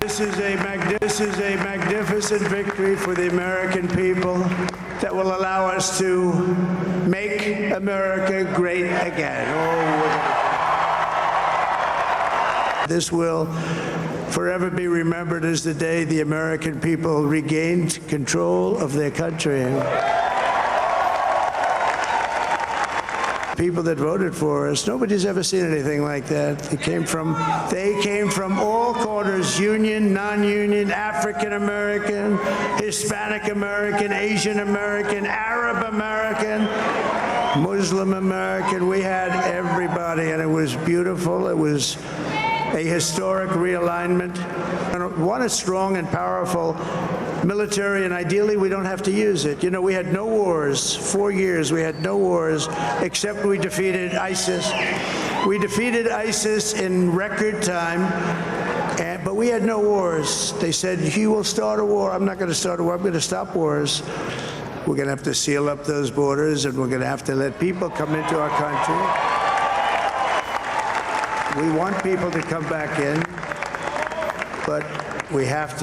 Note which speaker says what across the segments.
Speaker 1: This is a magnificent victory for the American people that will allow us to make America great again. This will forever be remembered as the day the American people regained control of their country. People that voted for us, nobody's ever seen anything like that. They came from all corners, union, non-union, African American, Hispanic American, Asian American, Arab American, Muslim American. We had everybody, and it was beautiful. It was a historic realignment. And one is strong and powerful military, and ideally we don't have to use it. You know, we had no wars. 4 years we had no wars, except we defeated ISIS. We defeated ISIS in record time, but we had no wars. They said, you will start a war. I'm not going to start a war. I'm going to stop wars. We're going to have to seal up those borders, and we're going to have to let people come into our country. We want people to come back in, but we have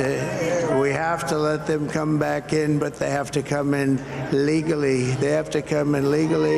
Speaker 1: to let them come back in, but they have to come in legally. They have to come in legally.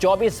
Speaker 2: 24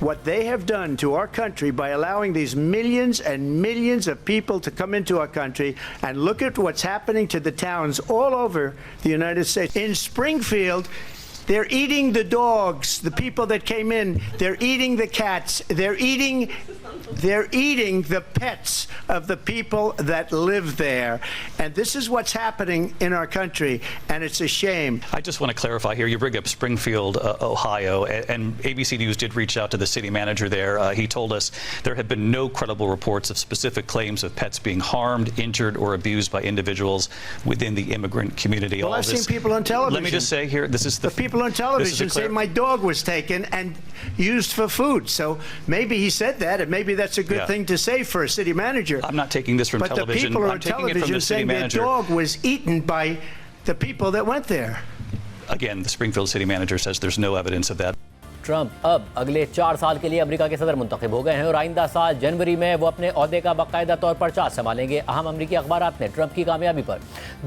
Speaker 1: What they have done to our country by allowing these millions and millions of people to come into our country, and look at what's happening to the towns all over the United States. In Springfield, they're eating the dogs, the people that came in, they're eating the cats, they're eating the pets of the people that live there. And this is what's happening in our country, and it's a shame.
Speaker 3: I just want to clarify here. You bring up Springfield, Ohio, and ABC News did reach out to the city manager there. He told us there have been no credible reports of specific claims of pets being harmed, injured, or abused by individuals within the immigrant community.
Speaker 1: Well, I've seen people on television.
Speaker 3: Let me just say here, this is
Speaker 1: the people on television say my dog was taken and used for food. So maybe he said that, and maybe that's a good thing to say for a city manager.
Speaker 3: I'm not taking this from television.
Speaker 1: But the people on television saying their dog was eaten by the people that went there.
Speaker 3: again, the Springfield city manager says there's no evidence of that.
Speaker 2: Trump اب اگلے 4 سال کے لیے امریکہ کے صدر منتخب ہو گئے ہیں اور آئندہ سال جنوری میں وہ اپنے عہدے کا باقاعدہ طور پر چارج سنبھالیں گے. اہم امریکی اخبارات نے ٹرمپ کی کامیابی پر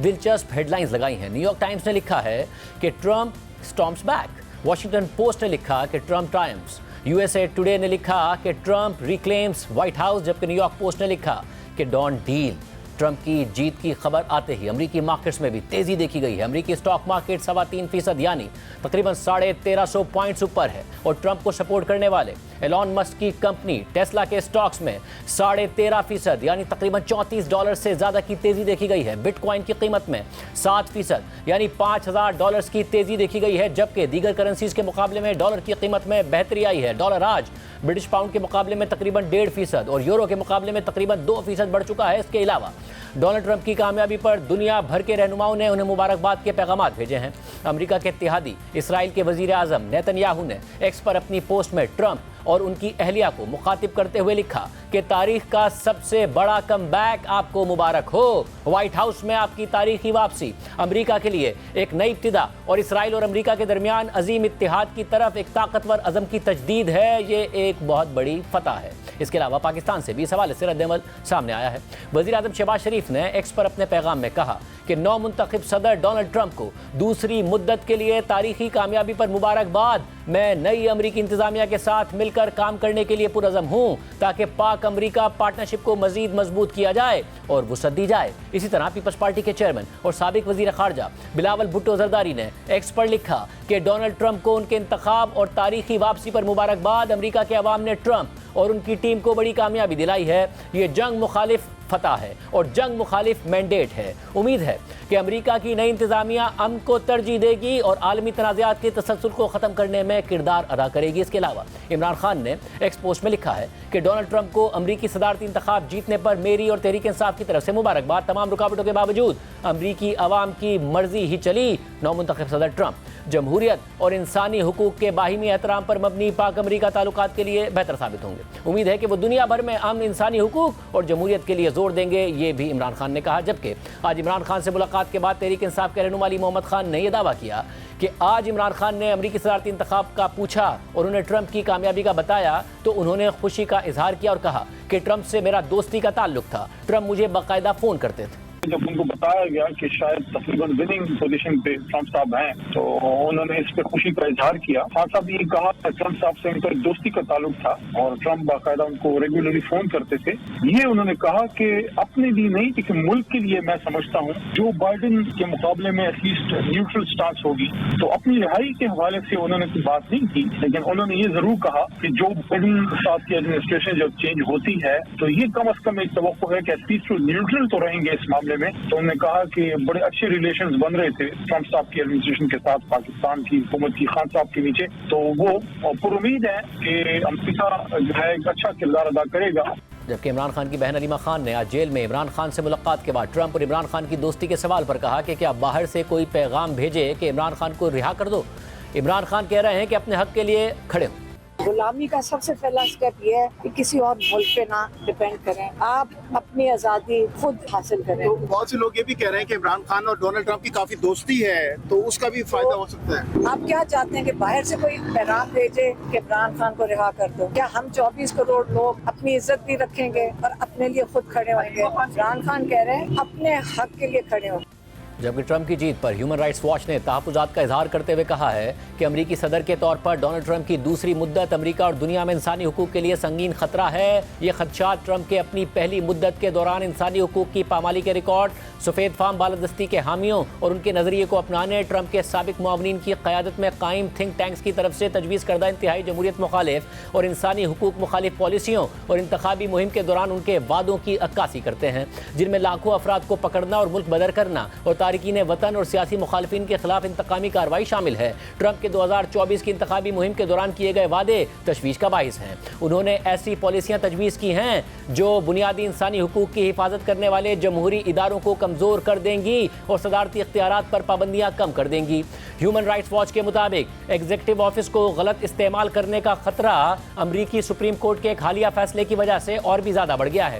Speaker 2: دلچسپ ہیڈ لائنز لگائی ہیں. نیو یارک ٹائمز نے لکھا ہے کہ Trump storms back. Washington post نے لکھا کہ ٹرمپ ٹرائمفز. USA ٹوڈے نے لکھا کہ ٹرمپ ریکلیمز وائٹ ہاؤس, جبکہ نیو یارک پوسٹ نے لکھا کہ ڈونٹ ڈیل. ٹرمپ کی جیت کی خبر آتے ہی امریکی مارکیٹس میں بھی تیزی دیکھی گئی ہے. امریکی اسٹاک مارکیٹ 3.25% یعنی تقریباً 1350 پوائنٹس اوپر ہے اور ٹرمپ کو سپورٹ کرنے والے ایلون مسک کی کمپنی ٹیسلا کے اسٹاکس میں 13.5% یعنی تقریباً $34 سے زیادہ کی تیزی دیکھی گئی ہے. بٹ کوائن کی قیمت میں 7% یعنی $5000 کی تیزی دیکھی گئی ہے, جبکہ دیگر کرنسیز کے مقابلے میں ڈالر کی قیمت میں بہتری آئی ہے. ڈالر آج برٹش پاؤنڈ کے مقابلے میں تقریباً 1.5% اور یورو کے مقابلے میں تقریباً 2% بڑھ چکا ہے. اس کے علاوہ ڈونلڈ ٹرمپ کی کامیابی پر دنیا بھر کے رہنماؤں نے انہیں مبارکباد کے پیغامات بھیجے ہیں. امریکہ کے اتحادی اسرائیل کے وزیر اعظم نیتن یاہو نے ایکس پر اپنی پوسٹ میں ٹرمپ اور ان کی اہلیہ کو مخاطب کرتے ہوئے لکھا کہ تاریخ کا سب سے بڑا کم بیک آپ کو مبارک ہو. وائٹ ہاؤس میں آپ کی تاریخی واپسی امریکہ کے لیے ایک نئی ابتدا اور اسرائیل اور امریکہ کے درمیان عظیم اتحاد کی طرف ایک طاقتور عزم کی تجدید ہے. یہ ایک بہت بڑی فتح ہے. اس کے علاوہ پاکستان سے بھی اس حوالے سے رد عمل سامنے آیا ہے. وزیر اعظم شہباز شریف نے ایکس پر اپنے پیغام میں کہا کہ نو منتخب صدر ڈونلڈ ٹرمپ کو دوسری مدت کے لیے تاریخی کامیابی پر مبارکباد. میں نئی امریکی انتظامیہ کے ساتھ مل کر کام کرنے کے لیے پرعزم ہوں تاکہ پاک امریکہ پارٹنرشپ کو مزید مضبوط کیا جائے اور وسعت دی جائے. اسی طرح پیپلز پارٹی کے چیئرمین اور سابق وزیر خارجہ بلاول بھٹو زرداری نے ایکس پر لکھا کہ ڈونلڈ ٹرمپ کو ان کے انتخاب اور تاریخی واپسی پر مبارکباد. امریکہ کے عوام نے ٹرمپ اور ان کی ٹیم کو بڑی کامیابی دلائی ہے. یہ جنگ مخالف فتح ہے اور جنگ مخالف مینڈیٹ ہے. امید ہے کہ امریکہ کی نئی انتظامیہ امن کو ترجیح دے گی اور عالمی تنازعات کے تسلسل کو ختم کرنے میں کردار ادا کرے گی. اس کے علاوہ عمران خان نے ایکس پوسٹ میں لکھا ہے کہ ڈونلڈ ٹرمپ کو امریکی صدارتی انتخاب جیتنے پر میری اور تحریک انصاف کی طرف سے مبارکباد. تمام رکاوٹوں کے باوجود امریکی عوام کی مرضی ہی چلی. نو منتخب صدر ٹرمپ جمہوریت اور انسانی حقوق کے باہمی احترام پر مبنی پاک امریکہ تعلقات کے لیے بہتر ثابت ہوں گے. امید ہے کہ وہ دنیا بھر میں امن, انسانی حقوق اور جمہوریت کے لیے زور دیں گے. یہ بھی عمران خان نے کہا. جبکہ آج عمران خان سے ملاقات کے بعد تحریک انصاف کے رہنما علی محمد خان نے یہ دعویٰ کیا کہ آج عمران خان نے امریکی صدارتی انتخاب کا پوچھا اور انہیں ٹرمپ کی کامیابی کا بتایا تو انہوں نے خوشی کا اظہار کیا اور کہا کہ ٹرمپ سے میرا دوستی کا تعلق تھا. ٹرمپ مجھے باقاعدہ فون کرتے تھے.
Speaker 4: جب ان کو بتایا گیا کہ شاید تقریباً وننگ پوزیشن پہ ٹرمپ صاحب ہیں تو انہوں نے اس پہ خوشی کا اظہار کیا. خان صاحب یہ کہا کہ ٹرمپ صاحب سے ان کا دوستی کا تعلق تھا اور ٹرمپ باقاعدہ ان کو ریگولرلی فون کرتے تھے. یہ انہوں نے کہا کہ اپنے لیے نہیں لیکن ملک کے لیے میں سمجھتا ہوں جو بائیڈن کے مقابلے میں ایٹ لیسٹ نیوٹرل سٹانس ہوگی. تو اپنی رہائی کے حوالے سے انہوں نے کوئی بات نہیں کی, لیکن انہوں نے یہ ضرور کہا کہ جو بائیڈن صاحب کی ایڈمنسٹریشن جب چینج ہوتی ہے تو یہ کم از کم ایک توقع ہے کہ ایٹ لیسٹ نیوٹرل تو رہیں گے اس معاملے میں. تو انہوں نے کہا کہ بڑے اچھے ریلیشنز بن رہے تھے ٹرمپ صاحب کی ایڈمنسٹریشن کے ساتھ پاکستان کی حکومت کی خان صاحب کے نیچے. تو وہ پر امید ہے کہ امریکہ جو ہے ایک اچھا کردار ادا کرے گا.
Speaker 2: جبکہ عمران خان کی بہن علیمہ خان نے آج جیل میں عمران خان سے ملاقات کے بعد ٹرمپ اور عمران خان کی دوستی کے سوال پر کہا کہ کیا باہر سے کوئی پیغام بھیجے کہ عمران خان کو رہا کر دو. عمران خان کہہ رہے ہیں کہ اپنے حق کے لیے کھڑے ہوں.
Speaker 5: غلامی کا سب سے پہلا اسٹیپ یہ ہے کہ کسی اور ملک پہ نہ ڈپینڈ کریں, آپ اپنی آزادی خود حاصل کریں.
Speaker 6: تو بہت سے لوگ یہ بھی کہہ رہے ہیں کہ عمران خان اور ڈونلڈ ٹرمپ کی کافی دوستی ہے تو اس کا بھی فائدہ ہو سکتا ہے.
Speaker 5: آپ کیا چاہتے ہیں کہ باہر سے کوئی پیغام بھیجے کہ عمران خان کو رہا کر دو؟ کیا ہم 24 کروڑ لوگ اپنی عزت بھی رکھیں گے اور اپنے لیے خود کھڑے ہوئیں گے؟ عمران خان کہہ رہے ہیں اپنے حق کے لیے کھڑے ہوں.
Speaker 2: جبکہ ٹرمپ کی جیت پر ہیومن رائٹس واچ نے تحفظات کا اظہار کرتے ہوئے کہا ہے کہ امریکی صدر کے طور پر ڈونلڈ ٹرمپ کی دوسری مدت امریکہ اور دنیا میں انسانی حقوق کے لیے سنگین خطرہ ہے. یہ خدشات ٹرمپ کے اپنی پہلی مدت کے دوران انسانی حقوق کی پامالی کے ریکارڈ, سفید فام بالادستی کے حامیوں اور ان کے نظریے کو اپنانے, ٹرمپ کے سابق معاونین کی قیادت میں قائم تھنک ٹینکس کی طرف سے تجویز کردہ انتہائی جمہوریت مخالف اور انسانی حقوق مخالف پالیسیوں اور انتخابی مہم کے دوران ان کے وعدوں کی عکاسی کرتے ہیں, جن میں لاکھوں افراد کو پکڑنا اور ملک بدر کرنا اور تارکین وطن اور سیاسی مخالفین کے خلاف انتقامی کارروائی شامل ہے. ٹرمپ کے 2024 کی انتخابی مہم کے دوران کیے گئے وعدے تشویش کا باعث ہیں. انہوں نے ایسی پالیسیاں تجویز کی ہیں جو بنیادی انسانی حقوق کی حفاظت کرنے والے جمہوری اداروں کو کمزور کر دیں گی اور صدارتی اختیارات پر پابندیاں کم کر دیں گی. ہیومن رائٹس واچ کے مطابق ایگزیکٹو آفس کو غلط استعمال کرنے کا خطرہ امریکی سپریم کورٹ کے ایک حالیہ فیصلے کی وجہ سے اور بھی زیادہ بڑھ گیا ہے,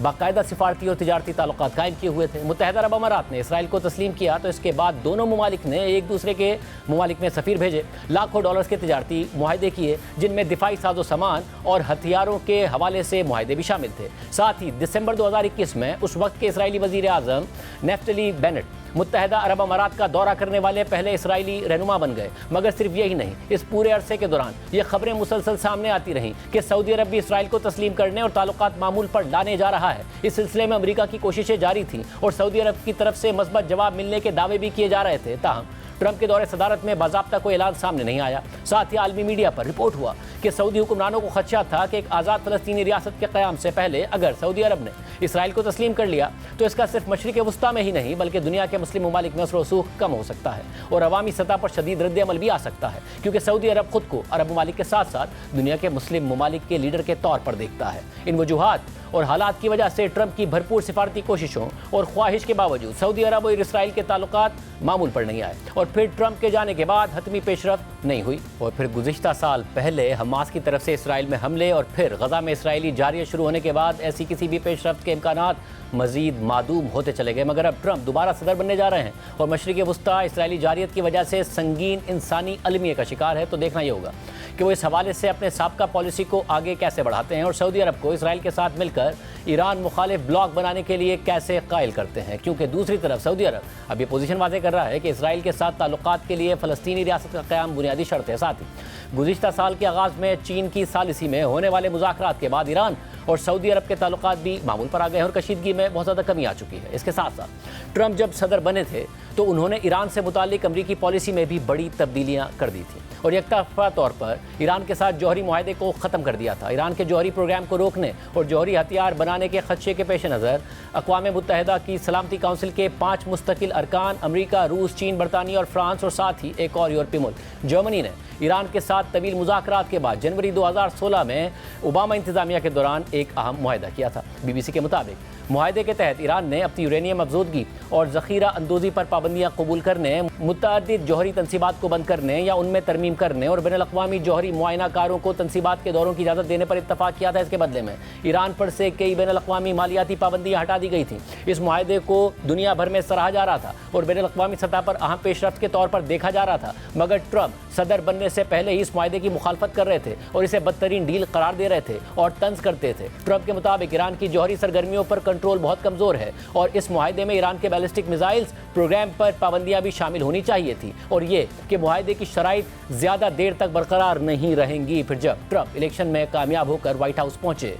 Speaker 2: باقاعدہ سفارتی اور تجارتی تعلقات قائم کیے ہوئے تھے۔ متحدہ عرب امارات نے اسرائیل کو تسلیم کیا تو اس کے بعد دونوں ممالک نے ایک دوسرے کے ممالک میں سفیر بھیجے، لاکھوں ڈالرز کے تجارتی معاہدے کیے جن میں دفاعی ساز و سامان اور ہتھیاروں کے حوالے سے معاہدے بھی شامل تھے۔ ساتھ ہی دسمبر 2021 میں اس وقت کے اسرائیلی وزیر اعظم نیفتلی بینٹ متحدہ عرب امارات کا دورہ کرنے والے پہلے اسرائیلی رہنما بن گئے۔ مگر صرف یہی نہیں، اس پورے عرصے کے دوران یہ خبریں مسلسل سامنے آتی رہیں کہ سعودی عرب بھی اسرائیل کو تسلیم کرنے اور تعلقات معمول پر لانے جا رہا ہے۔ اس سلسلے میں امریکہ کی کوششیں جاری تھیں اور سعودی عرب کی طرف سے مثبت جواب ملنے کے دعوے بھی کیے جا رہے تھے، تاہم ٹرمپ کے دور صدارت میں باضابطہ کوئی اعلان سامنے نہیں آیا۔ ساتھ ہی عالمی میڈیا پر رپورٹ ہوا کہ سعودی حکمرانوں کو خدشہ تھا کہ ایک آزاد فلسطینی ریاست کے قیام سے پہلے اگر سعودی عرب نے اسرائیل کو تسلیم کر لیا تو اس کا صرف مشرق وسطیٰ میں ہی نہیں بلکہ دنیا کے مسلم ممالک میں اثر و رسوخ کم ہو سکتا ہے اور عوامی سطح پر شدید رد عمل بھی آ سکتا ہے، کیونکہ سعودی عرب خود کو عرب ممالک کے ساتھ ساتھ دنیا کے مسلم ممالک کے لیڈر کے طور پر دیکھتا ہے۔ ان وجوہات اور حالات کی وجہ سے ٹرمپ کی بھرپور سفارتی کوششوں اور خواہش کے باوجود سعودی عرب اور اسرائیل کے تعلقات معمول پر نہیں آئے اور پھر ٹرمپ کے جانے کے بعد حتمی پیش رفت نہیں ہوئی۔ اور پھر گزشتہ سال پہلے حماس کی طرف سے اسرائیل میں حملے اور پھر غزہ میں اسرائیلی جاریہ شروع ہونے کے بعد ایسی کسی بھی پیش رفت کے امکانات مزید معدوم ہوتے چلے گئے۔ مگر اب ٹرمپ دوبارہ صدر بننے جا رہے ہیں اور مشرق وسطیٰ اسرائیلی جاریت کی وجہ سے سنگین انسانی المیہ کا شکار ہے، تو دیکھنا یہ ہوگا کہ وہ اس حوالے سے اپنے سابقہ پالیسی کو آگے کیسے بڑھاتے ہیں اور سعودی عرب کو اسرائیل کے ساتھ مل کر ایران مخالف بلاک بنانے کے لیے کیسے قائل کرتے ہیں، کیونکہ دوسری طرف سعودی عرب اب یہ پوزیشن واضح کر رہا ہے کہ اسرائیل کے ساتھ تعلقات کے لیے فلسطینی ریاست کا قیام بنیادی شرط ہے۔ ساتھ ہی گزشتہ سال کے آغاز میں چین کی ثالثی میں ہونے والے مذاکرات کے بعد ایران اور سعودی عرب کے تعلقات بھی معمول پر آ گئے ہیں اور کشیدگی میں بہت زیادہ کمی آ چکی ہے۔ اس کے ساتھ ساتھ ٹرمپ جب صدر بنے تھے تو انہوں نے ایران سے متعلق امریکی پالیسی میں بھی بڑی تبدیلیاں کر دی تھیں اور یکطرفہ طور پر ایران کے ساتھ جوہری معاہدے کو ختم کر دیا تھا۔ ایران کے جوہری پروگرام کو روکنے اور جوہری ہتھیار بنانے کے خدشے کے پیش نظر اقوام متحدہ کی سلامتی کونسل کے 5 مستقل ارکان امریکہ، روس، چین، برطانیہ اور فرانس اور ساتھ ہی ایک اور یورپی ملک جرمنی نے ایران کے ساتھ طویل مذاکرات کے بعد جنوری 2016 میں اوباما انتظامیہ کے دوران ایک اہم معاہدہ کیا تھا۔ BBC کے مطابق معاہدے کے تحت ایران نے اپنی یورینیم افزودگی اور ذخیرہ اندوزی پر پابندیاں قبول کرنے، متعدد جوہری تنصیبات کو بند کرنے یا ان میں ترمیم کرنے اور بین الاقوامی جوہری معائنہ کاروں کو تنصیبات کے دوروں کی اجازت دینے پر اتفاق کیا تھا۔ اس کے بدلے میں ایران پر سے کئی بین الاقوامی مالیاتی پابندیاں ہٹا دی گئی تھیں۔ اس معاہدے کو دنیا بھر میں سراہا جا رہا تھا اور بین الاقوامی سطح پر اہم پیش رفت کے طور پر دیکھا جا رہا تھا، مگر ٹرمپ صدر بننے سے پہلے ہی اس معاہدے کی مخالفت کر رہے تھے اور اسے بدترین ڈیل قرار دے رہے تھے اور طنز کرتے تھے۔ ٹرمپ کے مطابق ایران کی جوہری سرگرمیوں پر کنٹرول بہت کمزور ہے اور اس معاہدے میں ایران کے بیلسٹک میزائلز پروگرام پر پابندیاں بھی شامل ہونی چاہیے تھی اور یہ کہ معاہدے کی شرائط زیادہ دیر تک برقرار نہیں رہیں گی۔ پھر جب ٹرمپ الیکشن میں کامیاب ہو کر وائٹ ہاؤس پہنچے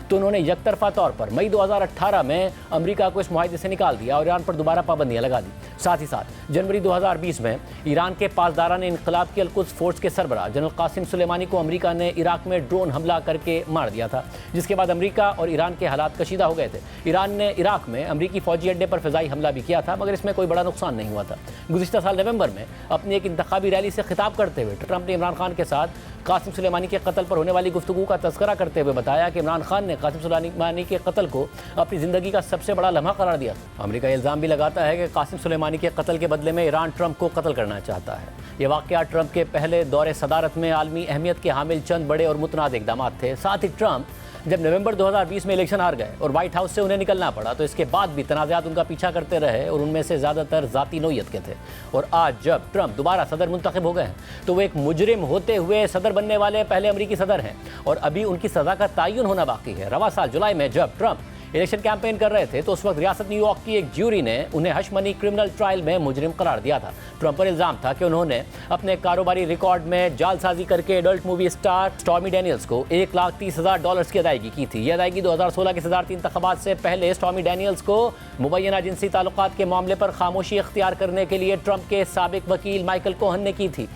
Speaker 2: تو انہوں نے یک طرفہ طور پر مئی 2018 میں امریکہ کو اس معاہدے سے نکال دیا اور ایران پر دوبارہ پابندیاں لگا دی۔ ساتھ ہی ساتھ جنوری 2020 میں ایران کے پاسداران انقلاب کی القدس فورس کے سربراہ جنرل قاسم سلیمانی کو امریکہ نے عراق میں ڈرون حملہ کر کے مار دیا تھا، جس کے بعد امریکہ اور ایران کے حالات کشیدہ ہو گئے تھے۔ ایران نے عراق میں امریکی فوجی اڈے پر فضائی حملہ بھی کیا تھا، مگر اس میں کوئی بڑا نقصان نہیں ہوا تھا۔ گزشتہ سال نومبر میں اپنی ایک انتخابی ریلی سے خطاب کرتے ہوئے ٹرمپ نے عمران خان کے ساتھ قاسم سلیمانی کے قتل پر ہونے والی گفتگو کا تذکرہ کرتے ہوئے بتایا کہ عمران خان نے قاسم سلیمانی کے قتل کو اپنی زندگی کا سب سے بڑا لمحہ قرار دیا۔ امریکہ یہ الزام بھی لگاتا ہے کہ قاسم سلیمانی کے قتل کے بدلے میں ایران ٹرمپ کو قتل کرنا چاہتا ہے۔ یہ واقعہ ٹرمپ کے پہلے دور صدارت میں عالمی اہمیت کے حامل چند بڑے اور متنازع اقدامات تھے۔ ساتھ ہی ٹرمپ جب نومبر 2020 میں الیکشن ہار گئے اور وائٹ ہاؤس سے انہیں نکلنا پڑا تو اس کے بعد بھی تنازعات ان کا پیچھا کرتے رہے اور ان میں سے زیادہ تر ذاتی نوعیت کے تھے۔ اور آج جب ٹرمپ دوبارہ صدر منتخب ہو گئے ہیں تو وہ ایک مجرم ہوتے ہوئے صدر بننے والے پہلے امریکی صدر ہیں اور ابھی ان کی سزا کا تعین ہونا باقی ہے۔ رواں سال جولائی میں جب ٹرمپ الیکشن کیمپین کر رہے تھے تو اس وقت ریاست نیو یارک کی ایک جیوری نے انہیں ہش منی کرمنل ٹرائل میں مجرم قرار دیا تھا۔ ٹرمپ پر الزام تھا کہ انہوں نے اپنے کاروباری ریکارڈ میں جعل سازی کر کے ایڈلٹ مووی اسٹار سٹارمی ڈینیلز کو $1,30,000 کی ادائیگی کی تھی۔ یہ ادائیگی 2016 کے صدارتی انتخابات سے پہلے سٹارمی ڈینیلز کو مبینہ جنسی تعلقات کے معاملے پر خاموشی اختیار کرنے کے لیے ٹرمپ کے سابق وکیل مائیکل کوہن نے کی تھی۔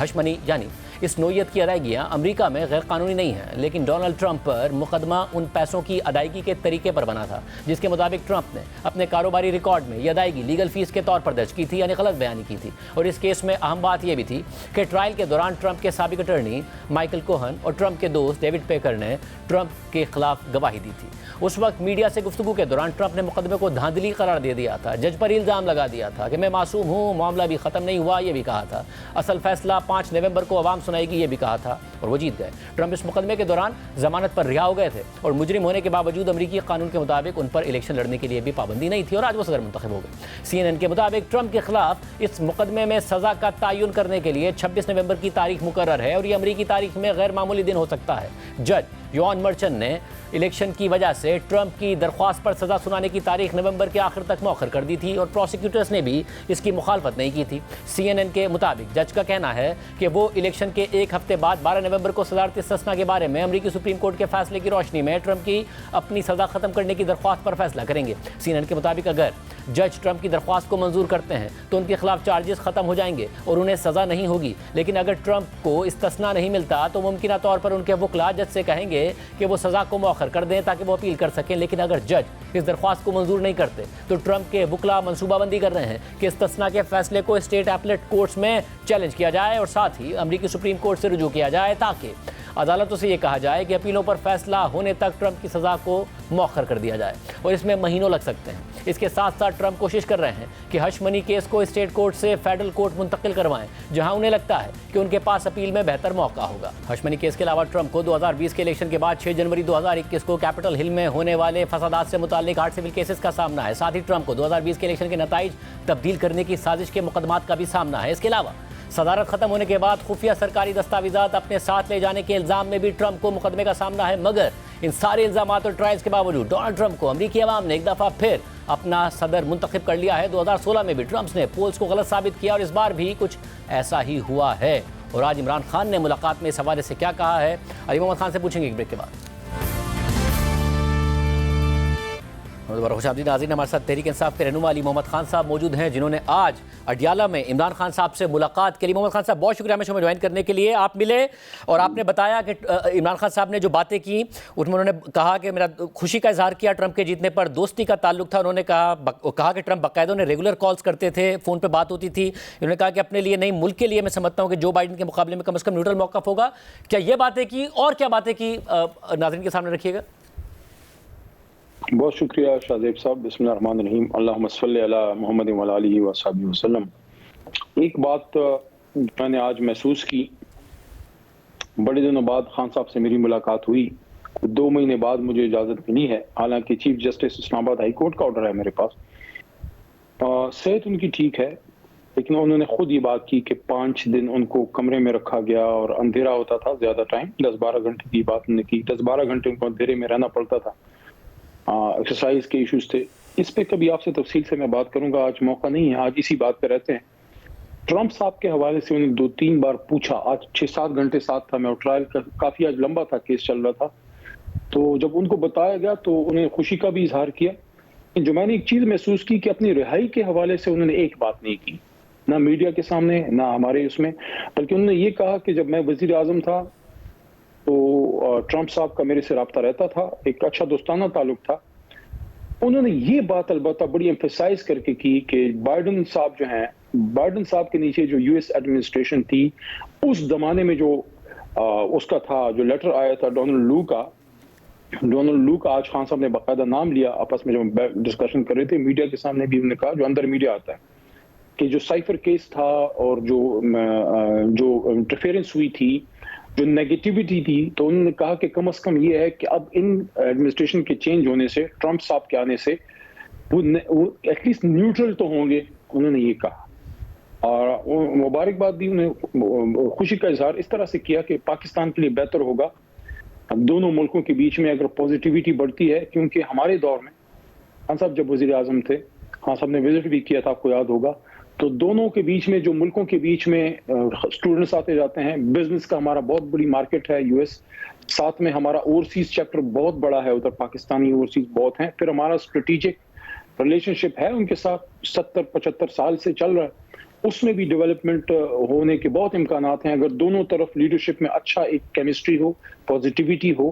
Speaker 2: ہش منی یعنی اس نوعیت کی ادائیگیاں امریکہ میں غیر قانونی نہیں ہیں، لیکن ڈونلڈ ٹرمپ پر مقدمہ ان پیسوں کی ادائیگی کے طریقے پر بنا تھا جس کے مطابق ٹرمپ نے اپنے کاروباری ریکارڈ میں یہ ادائیگی لیگل فیس کے طور پر درج کی تھی، یعنی غلط بیانی کی تھی۔ اور اس کیس میں اہم بات یہ بھی تھی کہ ٹرائل کے دوران ٹرمپ کے سابق اٹرنی مائیکل کوہن اور ٹرمپ کے دوست ڈیوڈ پیکر نے ٹرمپ کے خلاف گواہی دی تھی۔ اس وقت میڈیا سے گفتگو کے دوران ٹرمپ نے مقدمے کو دھاندلی قرار دے دیا تھا، جج پر الزام لگا دیا تھا کہ میں معصوم ہوں، معاملہ بھی ختم نہیں ہوا، یہ بھی کہا تھا۔ اصل فیصلہ 5 نومبر کو عوام سنائی گی یہ بھی کہا تھا اور وہ جیت گئے۔ ٹرمپ اس مقدمے کے دوران ضمانت پر رہا ہو گئے تھے اور مجرم ہونے کے باوجود امریکی قانون کے مطابق ان پر الیکشن لڑنے کے لیے بھی پابندی نہیں تھی اور آج وہ صدر منتخب ہو گئے۔ CNN کے مطابق ٹرمپ کے خلاف اس مقدمے میں سزا کا تعین کرنے کے لیے 26 نومبر کی تاریخ مقرر ہے اور یہ امریکی تاریخ میں غیر معمولی دن ہو سکتا ہے۔ جج یوان مرچنٹ نے الیکشن کی وجہ سے ٹرمپ کی درخواست پر سزا سنانے کی تاریخ نومبر کے آخر تک مؤخر کر دی تھی اور پروسیکیوٹرز نے بھی اس کی مخالفت نہیں کی تھی۔ CNN کے مطابق جج کا کہنا ہے کہ وہ الیکشن کے ایک ہفتے بعد 12 نومبر کو صدارتی استثنا کے بارے میں امریکی سپریم کورٹ کے فیصلے کی روشنی میں ٹرمپ کی اپنی سزا ختم کرنے کی درخواست پر فیصلہ کریں گے۔ CNN کے مطابق اگر جج ٹرمپ کی درخواست کو منظور کرتے ہیں تو ان کے خلاف چارجز ختم ہو جائیں گے اور انہیں سزا نہیں ہوگی، لیکن اگر ٹرمپ کو استثنا نہیں ملتا تو ممکنہ طور پر ان کے وکلاء جج سے کہیں گے کہ وہ سزا کو مؤخر کر دیں تاکہ وہ اپیل کر سکیں، لیکن اگر جج اس درخواست کو منظور نہیں کرتے تو ٹرمپ کے وکلاء منصوبہ بندی کر رہے ہیں کہ استثنا کے فیصلے کو اسٹیٹ ایپلیٹ کورٹس میں چیلنج کیا جائے اور ساتھ ہی امریکی سپریم کورٹ سے رجوع کیا جائے تاکہ عدالتوں سے یہ کہا جائے کہ اپیلوں پر فیصلہ ہونے تک ٹرمپ کی سزا کو مؤخر کر دیا جائے اور اس میں مہینوں لگ سکتے ہیں۔ اس کے ساتھ ساتھ ٹرمپ کوشش کر رہے ہیں کہ ہش منی کیس کو اسٹیٹ کورٹ سے فیڈرل کورٹ منتقل کروائیں جہاں انہیں لگتا ہے کہ ان کے پاس اپیل میں بہتر موقع ہوگا۔ ہش منی کیس کے علاوہ ٹرمپ کو 2020 کے الیکشن کے بعد 6 جنوری 2021 کو کیپٹل ہل میں ہونے والے فسادات سے متعلق 8 سول کیسز کا سامنا ہے۔ ساتھ ہی ٹرمپ کو 2020 کے الیکشن کے نتائج تبدیل کرنے کی سازش کے مقدمات کا بھی سامنا ہے۔ اس کے علاوہ صدارت ختم ہونے کے بعد خفیہ سرکاری دستاویزات اپنے ساتھ لے جانے کے الزام میں بھی ٹرمپ کو مقدمے کا سامنا ہے، مگر ان سارے الزامات اور ٹرائلز کے باوجود ڈونلڈ ٹرمپ کو امریکی عوام نے ایک دفعہ پھر اپنا صدر منتخب کر لیا ہے۔ 2016 میں بھی ٹرمپ نے پولز کو غلط ثابت کیا اور اس بار بھی کچھ ایسا ہی ہوا ہے۔ اور آج عمران خان نے ملاقات میں اس حوالے سے کیا کہا ہے، علی محمد خان سے پوچھیں گے ایک بریک کے بعد۔ خوش آمدید ناظرین، ہمارے ساتھ تحریک انصاف کے رہنما علی محمد خان صاحب موجود ہیں جنہوں نے آج اڈیالہ میں عمران خان صاحب سے ملاقات کی۔ علی محمد خان صاحب بہت شکریہ ہمیں شو میں جوائن کرنے کے لیے۔ آپ ملے اور آپ نے بتایا کہ عمران خان صاحب نے جو باتیں کی اس میں انہوں نے کہا کہ میرا خوشی کا اظہار کیا ٹرمپ کے جیتنے پر، دوستی کا تعلق تھا۔ انہوں نے کہا کہ ٹرمپ باقاعدہ نے ریگولر کالز کرتے تھے، فون پہ بات ہوتی تھی۔ انہوں نے کہا کہ اپنے لیے نہیں ملک کے لیے میں سمجھتا ہوں کہ جو بائیڈن کے مقابلے میں کم از کم نیوٹرل موقف ہوگا۔ کیا یہ باتیں کی اور کیا باتیں کی ناظرین کے سامنے رکھیے گا؟
Speaker 7: بہت شکریہ شاہزیب صاحب۔ بسم اللہ الرحمن الرحیم، اللہم صلی علی محمد و علی آلہ وصحبہ وسلم۔ ایک بات میں نے آج محسوس کی، بڑے دنوں بعد خان صاحب سے میری ملاقات ہوئی، 2 مہینے بعد مجھے اجازت ملی ہے، حالانکہ چیف جسٹس اسلام آباد ہائی کورٹ کا آرڈر ہے میرے پاس۔ صحت ان کی ٹھیک ہے، لیکن انہوں نے خود یہ بات کی کہ 5 دن ان کو کمرے میں رکھا گیا اور اندھیرا ہوتا تھا زیادہ ٹائم، 10-12 گھنٹے کی بات انہوں نے کی، 10-12 گھنٹے ان کو اندھیرے میں رہنا پڑتا تھا، ایکسرسائز کے ایشوز تھے۔ اس پہ کبھی آپ سے تفصیل سے میں بات کروں گا، آج موقع نہیں ہے، آج اسی بات پہ رہتے ہیں۔ ٹرمپ صاحب کے حوالے سے انہوں نے 2-3 بار پوچھا، آج 6-7 گھنٹے ساتھ تھا میں، اور ٹرائل کافی آج لمبا تھا، کیس چل رہا تھا، تو جب ان کو بتایا گیا تو انہیں خوشی کا بھی اظہار کیا۔ جو میں نے ایک چیز محسوس کی کہ اپنی رہائی کے حوالے سے انہوں نے ایک بات نہیں کی، نہ میڈیا کے سامنے نہ ہمارے اس میں، بلکہ انہوں نے یہ کہا کہ جب میں وزیر اعظم تھا تو ٹرمپ صاحب کا میرے سے رابطہ رہتا تھا، ایک اچھا دوستانہ تعلق تھا۔ انہوں نے یہ بات البتہ بڑی ایمفیسائز کر کے کی کہ بائیڈن صاحب جو ہیں، بائیڈن صاحب کے نیچے جو US ایڈمنسٹریشن تھی، اس زمانے میں جو اس کا تھا، جو لیٹر آیا تھا ڈونلڈ لو کا، آج خان صاحب نے باقاعدہ نام لیا، آپس میں جب ڈسکشن کر رہے تھے میڈیا کے سامنے بھی انہوں نے کہا، جو اندر میڈیا آتا ہے، کہ جو سائفر کیس تھا اور جو انٹرفیئرنس ہوئی تھی، جو نیگیٹیوٹی تھی، تو انہوں نے کہا کہ کم از کم یہ ہے کہ اب ان ایڈمنسٹریشن کے چینج ہونے سے، ٹرمپ صاحب کے آنے سے وہ ایٹ لیسٹ نیوٹرل تو ہوں گے، انہوں نے یہ کہا۔ اور مبارکباد بھی انہیں خوشی کا اظہار اس طرح سے کیا کہ پاکستان کے لیے بہتر ہوگا دونوں ملکوں کے بیچ میں اگر پازیٹیوٹی بڑھتی ہے، کیونکہ ہمارے دور میں خان صاحب جب وزیر اعظم تھے، خان صاحب نے وزٹ بھی کیا تھا، آپ کو یاد ہوگا، تو دونوں کے بیچ میں، جو ملکوں کے بیچ میں اسٹوڈنٹس آتے جاتے ہیں، بزنس کا ہمارا بہت بڑی مارکیٹ ہے US، ساتھ میں ہمارا اوورسیز چیپٹر بہت بڑا ہے، ادھر پاکستانی اوورسیز بہت ہیں، پھر ہمارا اسٹریٹجک ریلیشن شپ ہے ان کے ساتھ 70-75 سال سے چل رہا ہے، اس میں بھی ڈیولپمنٹ ہونے کے بہت امکانات ہیں اگر دونوں طرف لیڈرشپ میں اچھا ایک کیمسٹری ہو، پازیٹیوٹی ہو،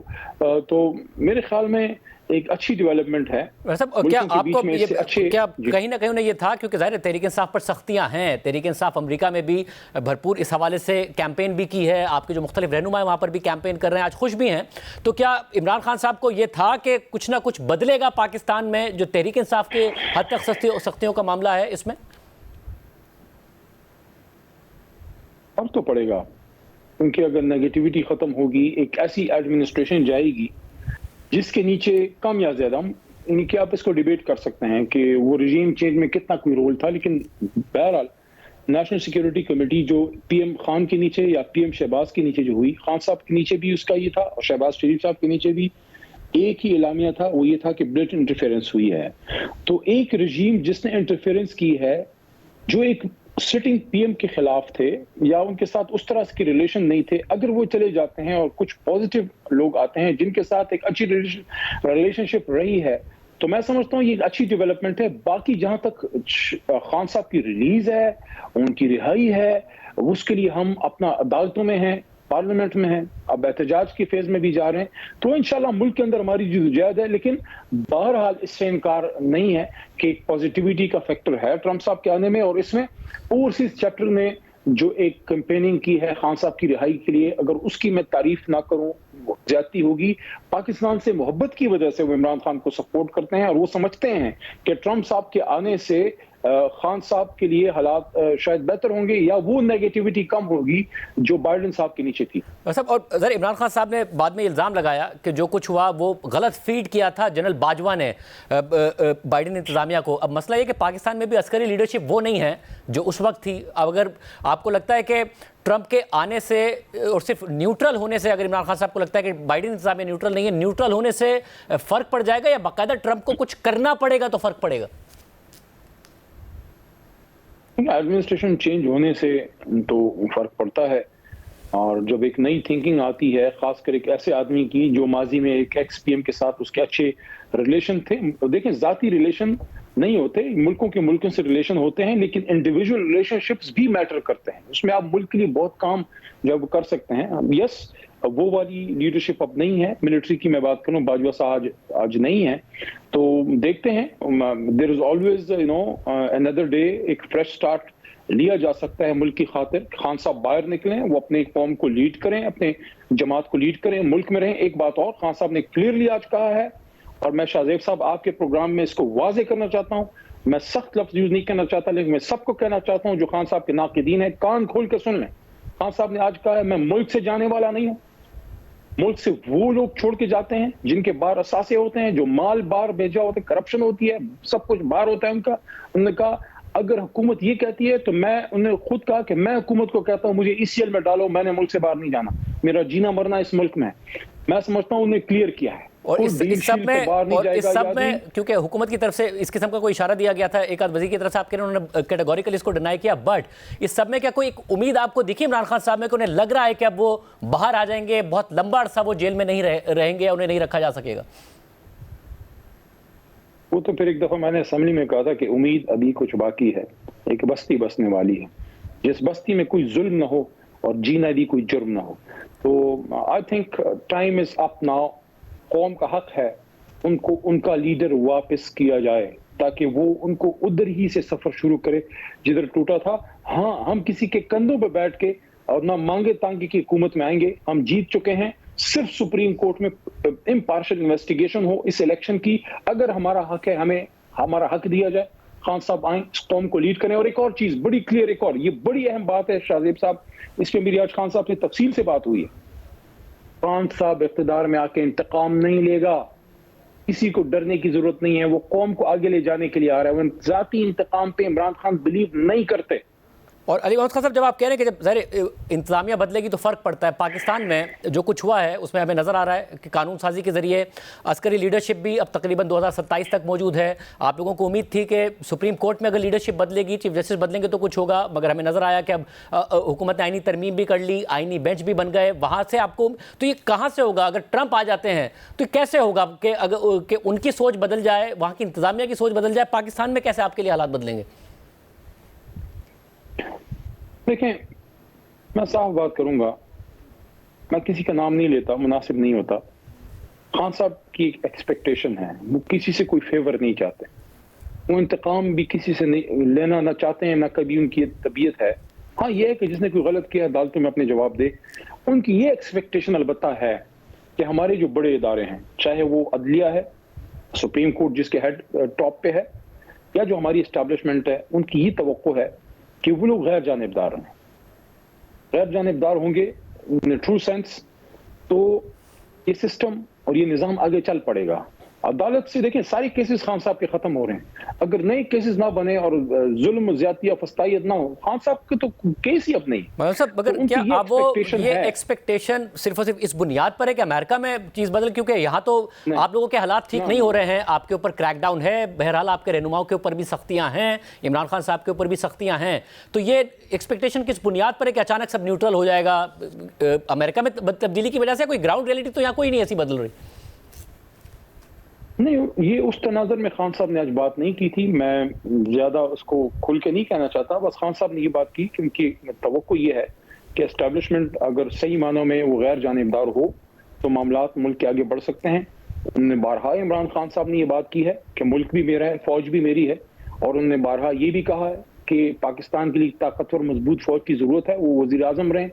Speaker 7: تو میرے خیال میں ایک اچھی ڈیولپمنٹ ہے۔
Speaker 2: کیا آپ کو کیا کہیں نہ کہیں انہیں یہ تھا، کیونکہ ظاہر ہے تحریک انصاف پر سختیاں ہیں، تحریک انصاف امریکہ میں بھی بھرپور اس حوالے سے کیمپین بھی کی ہے، آپ کے جو مختلف رہنما ہیں وہاں پر بھی کیمپین کر رہے ہیں، آج خوش بھی ہیں، تو کیا عمران خان صاحب کو یہ تھا کہ کچھ نہ کچھ بدلے گا پاکستان میں، جو تحریک انصاف کے حد تک سختیوں کا معاملہ ہے اس میں؟
Speaker 7: اب تو پڑے گا، کیونکہ اگر نیگیٹیوٹی ختم ہوگی ایک ایسی ایڈمنسٹریشن جائے گی جس کے نیچے کم یا زیادہ یعنی کہ آپ اس کو ڈیبیٹ کر سکتے ہیں کہ وہ رجیم چینج میں کتنا کوئی رول تھا، لیکن بہرحال نیشنل سیکیورٹی کمیٹی جو پی ایم خان کے نیچے یا پی ایم شہباز کے نیچے جو ہوئی، خان صاحب کے نیچے بھی اس کا یہ تھا اور شہباز شریف صاحب کے نیچے بھی ایک ہی اعلامیہ تھا، وہ یہ تھا کہ بلٹ انٹرفیئرنس ہوئی ہے. تو ایک رجیم جس نے انٹرفیئرنس کی ہے، جو ایک سٹنگ پی ایم کے خلاف تھے یا ان کے ساتھ اس طرح کے ریلیشن نہیں تھے، اگر وہ چلے جاتے ہیں اور کچھ پازیٹیو لوگ آتے ہیں جن کے ساتھ ایک اچھی ریلیشن شپ رہی ہے، تو میں سمجھتا ہوں یہ ایک اچھی ڈیولپمنٹ ہے. باقی جہاں تک خان صاحب کی ریلیز ہے، ان کی رہائی ہے، اس کے لیے ہم اپنا عدالتوں میں ہیں، پارلیمنٹ میں ہیں، اب احتجاج کی فیز میں بھی جا رہے ہیں، تو انشاءاللہ ملک کے اندر ہماری جدوجہد ہے. لیکن بہرحال اس سے انکار نہیں ہے کہ ایک پازیٹیوٹی کا فیکٹر ہے ٹرمپ صاحب کے آنے میں، اور اس میں اوورسیز چیپٹر میں جو ایک کمپیننگ کی ہے خان صاحب کی رہائی کے لیے، اگر اس کی میں تعریف نہ کروں زیادتی ہوگی. پاکستان سے محبت کی وجہ سے وہ عمران خان کو سپورٹ کرتے ہیں اور وہ سمجھتے ہیں کہ ٹرمپ صاحب کے آنے سے خان صاحب کے لیے حالات شاید بہتر ہوں گے یا وہ نیگیٹیوٹی کم ہوگی جو بائیڈن صاحب کے نیچے تھی.
Speaker 2: صاحب اور ذرا عمران خان صاحب نے بعد میں الزام لگایا کہ جو کچھ ہوا وہ غلط فیڈ کیا تھا جنرل باجوہ نے بائیڈن انتظامیہ کو. اب مسئلہ یہ کہ پاکستان میں بھی عسکری لیڈرشپ وہ نہیں ہے جو اس وقت تھی. اب اگر آپ کو لگتا ہے کہ ٹرمپ کے آنے سے اور صرف نیوٹرل ہونے سے، اگر عمران خان صاحب کو لگتا ہے کہ بائیڈن انتظامیہ نیوٹرل نہیں ہے، نیوٹرل ہونے سے فرق پڑ جائے گا یا باقاعدہ ٹرمپ کو کچھ کرنا پڑے گا تو فرق پڑے گا؟
Speaker 7: ایڈمنسٹریشن چینج ہونے سے تو فرق پڑتا ہے، اور جب ایک نئی تھنکنگ آتی ہے، خاص کر ایک ایسے آدمی کی جو ماضی میں ایک ایکس پی ایم کے ساتھ اس کے اچھے ریلیشن تھے. دیکھیں ذاتی ریلیشن نہیں ہوتے، ملکوں سے ریلیشن ہوتے ہیں، لیکن انڈیویجول ریلیشن شپس بھی میٹر کرتے ہیں. اس میں آپ ملک کے لیے بہت کام جب کر سکتے ہیں. یس وہ والی لیڈرشپ اب نہیں ہے، ملٹری کی میں بات کروں، باجوہ صاحب آج نہیں ہے، تو دیکھتے ہیں. دیر از آلویز another day، ایک فریش سٹارٹ لیا جا سکتا ہے ملک کی خاطر. خان صاحب باہر نکلیں، وہ اپنے قوم کو لیڈ کریں، اپنے جماعت کو لیڈ کریں، ملک میں رہیں. ایک بات اور خان صاحب نے کلیئرلی آج کہا ہے، اور میں شاہ زیب صاحب آپ کے پروگرام میں اس کو واضح کرنا چاہتا ہوں، میں سخت لفظ یوز نہیں کرنا چاہتا، لیکن میں سب کو کہنا چاہتا ہوں جو خان صاحب کے ناقدین ہیں، کان کھول کے سن لیں. خان صاحب نے آج کہا ہے میں ملک سے جانے والا نہیں ہوں. ملک سے وہ لوگ چھوڑ کے جاتے ہیں جن کے باہر اثاثے ہوتے ہیں، جو مال باہر بھیجا ہوتا ہے، کرپشن ہوتی ہے، سب کچھ باہر ہوتا ہے ان کا. انہوں نے کہا اگر حکومت یہ کہتی ہے تو انہوں نے خود کہا کہ میں حکومت کو کہتا ہوں مجھے ECL میں ڈالو، میں نے ملک سے باہر نہیں جانا، میرا جینا مرنا اس ملک میں. میں سمجھتا ہوں انہوں نے کلیئر کیا ہے.
Speaker 2: اور اس سب میں کیونکہ حکومت کی طرف سے اس قسم کا کوئی اشارہ دیا گیا تھا، ایک آدھ وزیر کی طرف سے آپ کہہ رہے ہیں انہوں نے کیٹیگوریکلی اس کو ڈینائی کیا، بٹ اس سب میں کیا کوئی ایک امید آپ کو دکھی عمران خان صاحب میں کہ انہیں لگ رہا ہے کہ اب وہ باہر آ جائیں گے، بہت لمبا عرصہ وہ جیل میں نہیں رہیں گے، انہیں نہیں رکھا جا سکے گا؟
Speaker 7: وہ تو پھر ایک دفعہ میں نے اسمبلی میں کہا تھا کہ امید ابھی کچھ باقی ہے. ایک بستی بسنے والی ہے جس بستی میں کوئی ظلم نہ ہو اور جینا بھی کوئی جرم نہ ہو. تو I think time is up now. قوم کا حق ہے ان کا لیڈر واپس کیا جائے تاکہ وہ ان کو ادھر ہی سے سفر شروع کرے جدھر ٹوٹا تھا. ہاں ہم کسی کے کندھوں پہ بیٹھ کے اور نہ مانگے تانگے کی حکومت میں آئیں گے. ہم جیت چکے ہیں. صرف سپریم کورٹ میں امپارشل انویسٹیگیشن ہو اس الیکشن کی. اگر ہمارا حق ہے ہمیں ہمارا حق دیا جائے. خان صاحب آئیں، اس قوم کو لیڈ کریں. اور ایک اور چیز بڑی کلیئر، ایک اور یہ بڑی اہم بات ہے شاہ زیب صاحب، اس پہ میری آج خان صاحب سے تفصیل سے بات ہوئی ہے. خان صاحب اقتدار میں آ کے انتقام نہیں لے گا. کسی کو ڈرنے کی ضرورت نہیں ہے. وہ قوم کو آگے لے جانے کے لیے آ رہا ہے. وہ ذاتی انتقام پہ عمران خان بلیو نہیں کرتے.
Speaker 2: اور علی محمد خان صاحب جب آپ کہہ رہے ہیں کہ جب ظاہر انتظامیہ بدلے گی تو فرق پڑتا ہے، پاکستان میں جو کچھ ہوا ہے اس میں ہمیں نظر آ رہا ہے کہ قانون سازی کے ذریعے عسکری لیڈرشپ بھی اب تقریباً 2027 تک موجود ہے. آپ لوگوں کو امید تھی کہ سپریم کورٹ میں اگر لیڈرشپ بدلے گی، چیف جسٹس بدلیں گے تو کچھ ہوگا، مگر ہمیں نظر آیا کہ اب حکومت نے آئینی ترمیم بھی کر لی، آئینی بینچ بھی بن گئے. وہاں سے آپ کو تو یہ کہاں سے ہوگا؟ اگر ٹرمپ آ جاتے ہیں تو یہ کیسے ہوگا کہ ان کی سوچ بدل جائے، وہاں کی انتظامیہ کی سوچ بدل جائے؟ پاکستان میں کیسے آپ کے لیے حالات بدلیں گے؟
Speaker 7: دیکھیں میں صاف بات کروں گا، میں کسی کا نام نہیں لیتا، مناسب نہیں ہوتا. خان صاحب کی ایک ایکسپیکٹیشن ہے، وہ کسی سے کوئی فیور نہیں چاہتے. وہ انتقام بھی کسی سے نہیں لینا نہ چاہتے ہیں، نہ کبھی ان کی طبیعت ہے. ہاں یہ ہے کہ جس نے کوئی غلط کیا عدالتوں میں اپنے جواب دے. ان کی یہ ایکسپیکٹیشن البتہ ہے کہ ہمارے جو بڑے ادارے ہیں، چاہے وہ عدلیہ ہے، سپریم کورٹ جس کے ہیڈ ٹاپ پہ ہے، یا جو ہماری اسٹیبلشمنٹ ہے، ان کی یہ توقع ہے کہ وہ لوگ غیر جانبدار ہیں. غیر جانبدار ہوں گے ٹرو سینس تو یہ سسٹم اور یہ نظام آگے چل پڑے گا. عدالت سے دیکھیں ساری کیسز خان صاحب کے ختم ہو رہے ہیں. اگر نئے کیسز نہ بنے اور ظلم زیادتی یا فسطائیت نہ ہو, خان صاحب کے تو کیس ہی اب نہیں.
Speaker 2: مگر کیا اب وہ یہ ایکسپیکٹیشن صرف اور صرف اس بنیاد پر ہے کہ امریکہ میں چیز بدل, کیونکہ یہاں تو آپ لوگوں کے حالات ٹھیک نہیں ہو رہے ہیں, آپ کے اوپر کریک ڈاؤن ہے, بہرحال آپ کے رہنماؤں کے اوپر بھی سختیاں ہیں, عمران خان صاحب کے اوپر بھی سختیاں ہیں, تو یہ ایکسپیکٹیشن کس بنیاد پر ہے کہ اچانک سب نیوٹرل ہو جائے گا؟ امریکہ میں تبدیلی کی وجہ سے کوئی گراؤنڈ ریئلٹی تو یہاں کوئی نہیں ایسی بدل رہی.
Speaker 7: نہیں, یہ اس تناظر میں خان صاحب نے آج بات نہیں کی تھی. میں زیادہ اس کو کھل کے نہیں کہنا چاہتا, بس خان صاحب نے یہ بات کی کیونکہ توقع یہ ہے کہ اسٹیبلشمنٹ اگر صحیح معنوں میں وہ غیر جانبدار ہو تو معاملات ملک کے آگے بڑھ سکتے ہیں. انہوں نے بارہا عمران خان صاحب نے یہ بات کی ہے کہ ملک بھی میرا ہے, فوج بھی میری ہے, اور انہوں نے بارہا یہ بھی کہا ہے کہ پاکستان کے لیے طاقتور مضبوط فوج کی ضرورت ہے, وہ وزیر اعظم رہیں,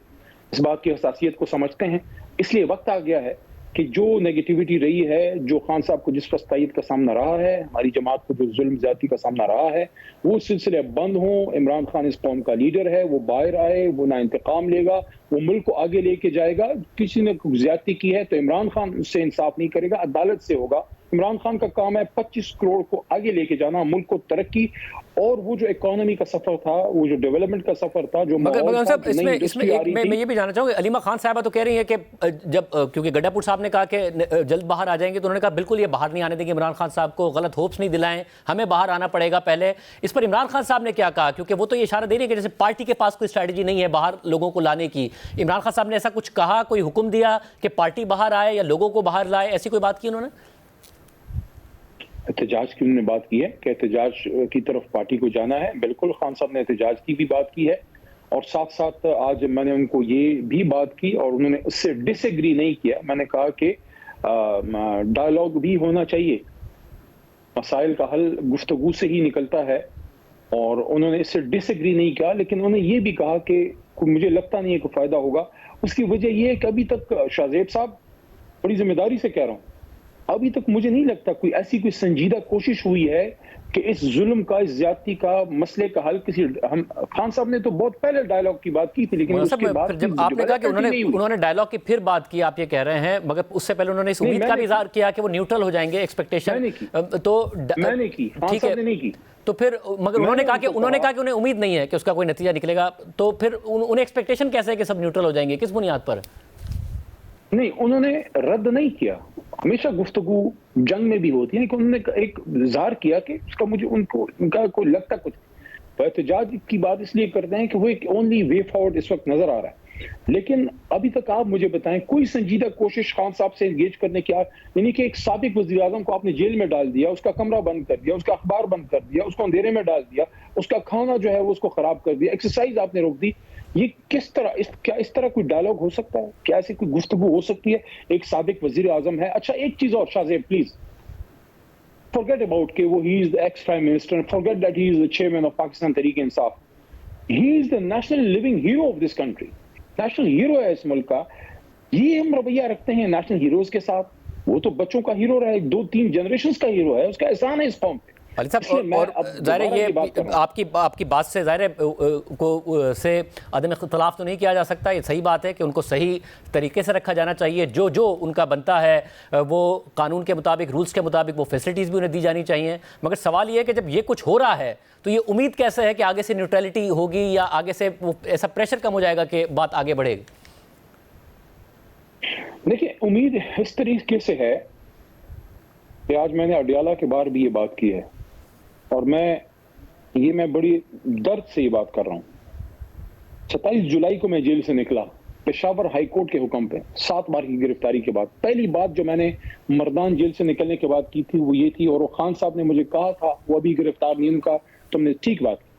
Speaker 7: اس بات کی حساسیت کو سمجھتے ہیں. اس لیے وقت آ گیا ہے کہ جو نیگیٹیوٹی رہی ہے, جو خان صاحب کو جس فسطائیت کا سامنا رہا ہے, ہماری جماعت کو جو ظلم زیادتی کا سامنا رہا ہے, وہ سلسلے بند ہوں. عمران خان اس قوم کا لیڈر ہے, وہ باہر آئے, وہ نہ انتقام لے گا, وہ ملک کو آگے لے کے جائے گا. کسی نے زیادتی کی ہے تو عمران خان اس سے انصاف نہیں کرے گا, عدالت سے ہوگا. عمران خان کا کام ہے 25 کروڑ کو آگے لے کے جانا, ملک کو ترقی, اور وہ جو اکانومی کا سفر تھا, وہ جو ڈیولپمنٹ کا سفر تھا, جو
Speaker 2: مگر صاحب اس میں میں یہ بھی جاننا چاہوں گا, علیمہ خان صاحبہ تو کہہ رہی ہیں کہ جب کیونکہ گڈا پور صاحب نے کہا کہ جلد باہر آ جائیں گے, تو انہوں نے کہا بالکل یہ باہر نہیں آنے دیں گے عمران خان صاحب کو, غلط ہوپس نہیں دلائیں, ہمیں باہر آنا پڑے گا پہلے. اس پر عمران خان صاحب نے کیا کہا؟ کیونکہ وہ تو یہ اشارہ دے رہی ہے کہ جیسے پارٹی کے پاس کوئی اسٹریٹجی نہیں ہے باہر لوگوں کو لانے کی. عمران خان صاحب نے ایسا کچھ کہا, کوئی حکم دیا کہ پارٹی باہر آئے یا لوگوں کو باہر لائے, ایسی کوئی بات کی انہوں نے؟
Speaker 7: احتجاج کی انہوں نے بات کی ہے کہ احتجاج کی طرف پارٹی کو جانا ہے. بالکل خان صاحب نے احتجاج کی بھی بات کی ہے, اور ساتھ ساتھ آج میں نے ان کو یہ بھی بات کی اور انہوں نے اس سے ڈس ایگری نہیں کیا. میں نے کہا کہ ڈائلاگ بھی ہونا چاہیے, مسائل کا حل گفتگو سے ہی نکلتا ہے, اور انہوں نے اس سے ڈس ایگری نہیں کیا. لیکن انہوں نے یہ بھی کہا کہ مجھے لگتا نہیں ہے کوئی فائدہ ہوگا. اس کی وجہ یہ ہے کہ ابھی تک شاہ زیب صاحب, بڑی ذمہ داری سے کہہ رہا ہوں, ابھی تک مجھے نہیں لگتا کوئی ایسی کوئی سنجیدہ کوشش ہوئی ہے کہ اس ظلم کا, اس زیادتی کا مسئلے کا حل کسی خان صاحب نے تو بہت پہلے ڈائلاگ کی بات کی تھی, لیکن اس کے بعد
Speaker 2: جب آپ نے کہا کہ انہوں نے ڈائلاگ کی پھر بات کی, آپ یہ کہہ رہے ہیں, مگر اس سے پہلے انہوں نے اس امید کا بھی اظہار کیا کہ وہ نیوٹرل ہو جائیں گے, ایکسپیکٹیشن تو
Speaker 7: میں نے کی, خان صاحب نے نہیں کی.
Speaker 2: تو پھر مگر انہوں نے کہا کہ انہیں امید نہیں ہے کہ اس کا کوئی نتیجہ نکلے گا, تو پھر انہیں ایکسپیکٹیشن کیسے ہے کہ سب نیوٹرل ہو جائیں گے, کس بنیاد پر؟
Speaker 7: نہیں, انہوں نے رد نہیں کیا. ہمیشہ گفتگو جنگ میں بھی ہوتی ہے, لیکن انہوں نے ایک اظہار کیا کہ اس کا مجھے ان کا کوئی لگتا کچھ. تو احتجاج کی بات اس لیے کرتے ہیں کہ وہ ایک اونلی وے فارورڈ اس وقت نظر آ رہا ہے. لیکن ابھی تک آپ مجھے بتائیں کوئی سنجیدہ کوشش خان صاحب سے انگیج کرنے کی, یعنی کہ ایک سابق وزیر اعظم کو آپ نے جیل میں ڈال دیا, اس کا کمرہ بند کر دیا, اس کا اخبار بند کر دیا, اس کو اندھیرے میں ڈال دیا, اس کا کھانا جو ہے وہ اس کو خراب کر دیا, ایکسرسائز آپ نے روک دی. یہ کس طرح, کیا اس طرح کوئی ڈائلاگ ہو سکتا ہے؟ کیا ایسی کوئی گفتگو ہو سکتی ہے؟ ایک سابق وزیر اعظم ہے. اچھا ایک چیز اور شاہ زیب پلیز forget about کہ وہ he is the ex prime minister, forget that he is the chairman of Pakistan Tehreek Insaf. He is the national living hero of this country. National hero ہے اس ملک کا. یہ ہم رویہ رکھتے ہیں نیشنل ہیروز کے ساتھ. وہ تو بچوں کا ہیرو رہا ہے, 2-3 جنریشنز کا ہیرو ہے, اس کا احسان ہے اس قوم پہ.
Speaker 2: علی صاحب, اور ظاہر ہے یہ آپ کی بات سے ظاہر ہے سے عدم اختلاف تو نہیں کیا جا سکتا. یہ صحیح بات ہے کہ ان کو صحیح طریقے سے رکھا جانا چاہیے, جو ان کا بنتا ہے وہ قانون کے مطابق, رولز کے مطابق وہ فیسلٹیز بھی انہیں دی جانی چاہیے. مگر سوال یہ ہے کہ جب یہ کچھ ہو رہا ہے تو یہ امید کیسے ہے کہ آگے سے نیوٹرلٹی ہوگی یا آگے سے ایسا پریشر کم ہو جائے گا کہ بات آگے بڑھے گی؟
Speaker 7: دیکھیں, امید اس طریقے سے ہے کہ آج میں نے اڈیالہ کے باہر بھی یہ بات کی ہے, اور میں بڑی درد سے یہ بات کر رہا ہوں. 27 جولائی کو میں جیل سے نکلا پشاور ہائی کورٹ کے حکم پہ 7 بار کی گرفتاری کے بعد. پہلی بات جو میں نے مردان جیل سے نکلنے کے بعد کی تھی وہ یہ تھی, اور وہ خان صاحب نے مجھے کہا تھا, وہ ابھی گرفتار نہیں, ان کا تم نے ٹھیک بات کی.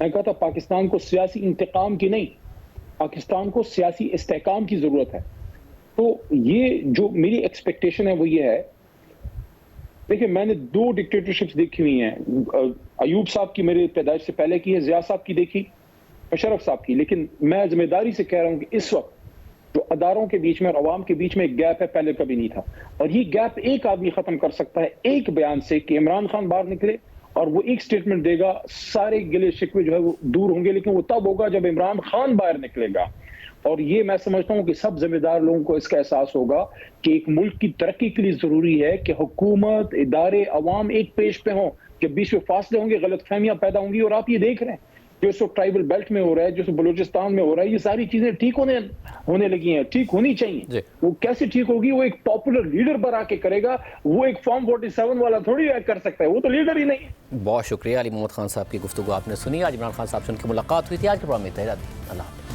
Speaker 7: میں کہا تھا پاکستان کو سیاسی انتقام کی نہیں, پاکستان کو سیاسی استحکام کی ضرورت ہے. تو یہ جو میری ایکسپیکٹیشن ہے وہ یہ ہے, دیکھیں میں نے 2 ڈکٹیٹرشپس دیکھی ہوئی ہیں. ایوب صاحب کی میرے پیدائش سے پہلے کی ہے, ضیاء صاحب کی دیکھی, مشرف صاحب کی. لیکن میں ذمہ داری سے کہہ رہا ہوں کہ اس وقت جو اداروں کے بیچ میں اور عوام کے بیچ میں ایک گیپ ہے, پہلے کبھی نہیں تھا. اور یہ گیپ ایک آدمی ختم کر سکتا ہے, ایک بیان سے, کہ عمران خان باہر نکلے اور وہ ایک سٹیٹمنٹ دے گا, سارے گلے شکوے جو ہے وہ دور ہوں گے. لیکن وہ تب ہوگا جب عمران خان باہر نکلے گا. اور یہ میں سمجھتا ہوں کہ سب ذمہ دار لوگوں کو اس کا احساس ہوگا کہ ایک ملک کی ترقی کے لیے ضروری ہے کہ حکومت، ادارے، عوام ایک پیج پہ ہوں. کہ بیچ میں فاصلے ہوں گے، غلط فہمیاں پیدا ہوں گی. اور آپ یہ دیکھ رہے ہیں جو اس وقت ٹرائبل بیلٹ میں ہو رہا ہے، جو بلوچستان میں ہو رہا ہے، یہ ساری چیزیں ٹھیک ہونے لگی ہیں، ٹھیک ہونی چاہیے. وہ کیسے ٹھیک ہوگی؟ وہ ایک پاپولر لیڈر پر آ کے کرے گا. وہ ایک فارم 47 والا تھوڑی کر سکتا ہے، وہ تو لیڈر ہی نہیں ہے.
Speaker 2: بہت شکریہ علی محمد خان صاحب کی گفتگو آپ نے سنی. آج عمران خان صاحب سے ان کی ملاقات ہوئی تھی. آج کے پروگرام میں اتنا ہی. اللہ حافظ.